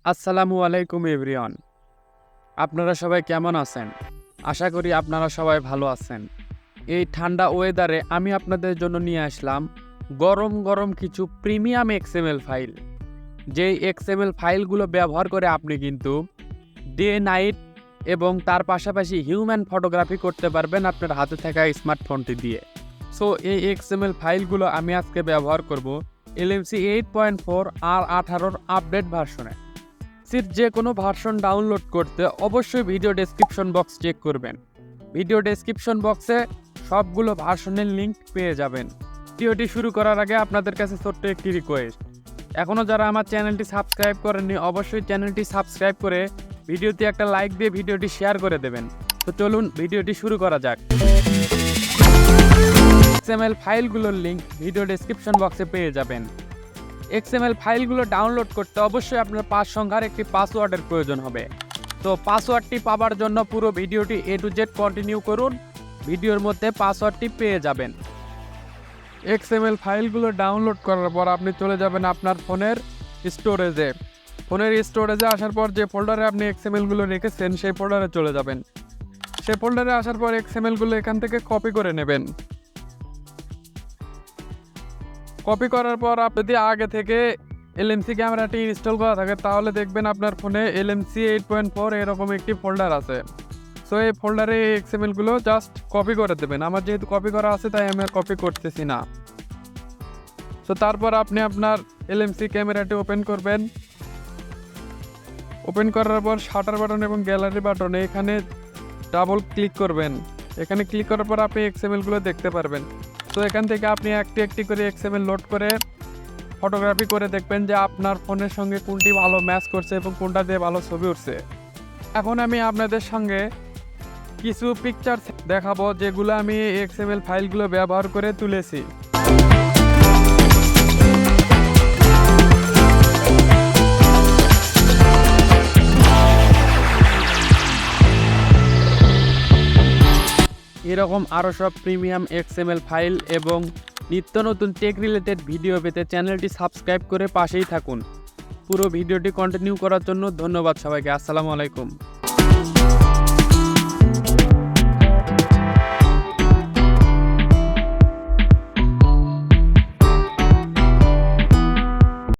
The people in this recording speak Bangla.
আসসালামু আলাইকুম এভরিওয়ান। আপনারা সবাই কেমন আছেন? আশা করি আপনারা সবাই ভালো আছেন। এই ঠান্ডা ওয়েদারে আমি আপনাদের জন্য নিয়ে আসলাম গরম গরম কিছু প্রিমিয়াম এক্সএমএল ফাইল। যেই এক্সএমএল ফাইলগুলো ব্যবহার করে আপনি কিন্তু ডে নাইট এবং তার পাশাপাশি হিউম্যান ফটোগ্রাফি করতে পারবেন আপনার হাতে থাকা স্মার্টফোনটি দিয়ে। সো এই এক্সএমএল ফাইলগুলো আমি আজকে ব্যবহার করব LMC 8.4 আর 18 আপডেট ভার্সনে। যে কোনো ভার্সন ডাউনলোড করতে অবশ্যই ভিডিও ডেসক্রিপশন বক্স চেক করবেন। ভিডিও ডেসক্রিপশন বক্সে সবগুলো ভার্সনের লিঙ্ক পেয়ে যাবেন। ভিডিওটি শুরু করার আগে আপনাদের কাছে ছোট্ট একটি রিকোয়েস্ট, এখনও যারা আমার চ্যানেলটি সাবস্ক্রাইব করেননি অবশ্যই চ্যানেলটি সাবস্ক্রাইব করে ভিডিওতে একটা লাইক দিয়ে ভিডিওটি শেয়ার করে দেবেন। তো চলুন ভিডিওটি শুরু করা যাক। XML ফাইলগুলোর লিঙ্ক ভিডিও ডেসক্রিপশন বক্সে পেয়ে যাবেন। XML ফাইলগুলো ডাউনলোড করতে অবশ্যই আপনার 5 সংখ্যার একটি পাসওয়ার্ডের প্রয়োজন হবে। তো পাসওয়ার্ডটি পাওয়ার জন্য পুরো ভিডিওটি A to Z কন্টিনিউ করুন, ভিডিওর মধ্যে পাসওয়ার্ডটি পেয়ে যাবেন। XML ফাইলগুলো ডাউনলোড করার পর আপনি চলে যাবেন আপনার ফোনের স্টোরেজে। ফোনের স্টোরেজে আসার পর যে ফোল্ডারে আপনি XMLগুলো রেখেছেন সেই ফোল্ডারে চলে যাবেন। সেই ফোল্ডারে আসার পর XMLগুলো এখান থেকে কপি করে নেবেন। কপি করার পর যদি আগে থেকে LMC ক্যামেরাটি ইনস্টল করা থাকে তাহলে দেখবেন আপনার ফোনে LMC 8.4 এরকম একটি ফোল্ডার আছে। সো এই ফোল্ডারে এই XMLগুলো জাস্ট কপি করে দেবেন। আমার যেহেতু কপি করা আছে তাই আমি আর কপি করতেছি না। সো তারপর আপনি আপনার LMC ক্যামেরাটি ওপেন করবেন। ওপেন করার পর শাটার বাটন এবং গ্যালারি বাটনে এখানে ডাবল ক্লিক করবেন। এখানে ক্লিক করার পর আপনি XMLগুলো দেখতে পারবেন। তো এখান থেকে আপনি একটি একটি করে XML লোড করে ফটোগ্রাফি করে দেখবেন যে আপনার ফোনের সঙ্গে কোনটি ভালো ম্যাচ করছে এবং কোনটা দিয়ে ভালো ছবি উঠছে। এখন আমি আপনাদের সঙ্গে কিছু পিকচার দেখাবো যেগুলো আমি XML ফাইলগুলো ব্যবহার করে তুলেছি। এরকম আরও সব প্রিমিয়াম XML ফাইল এবং নিত্য নতুন টেক রিলেটেড ভিডিও পেতে চ্যানেলটি সাবস্ক্রাইব করে পাশেই থাকুন। পুরো ভিডিওটি কন্টিনিউ করার জন্য ধন্যবাদ সবাইকে। আসসালামু আলাইকুম।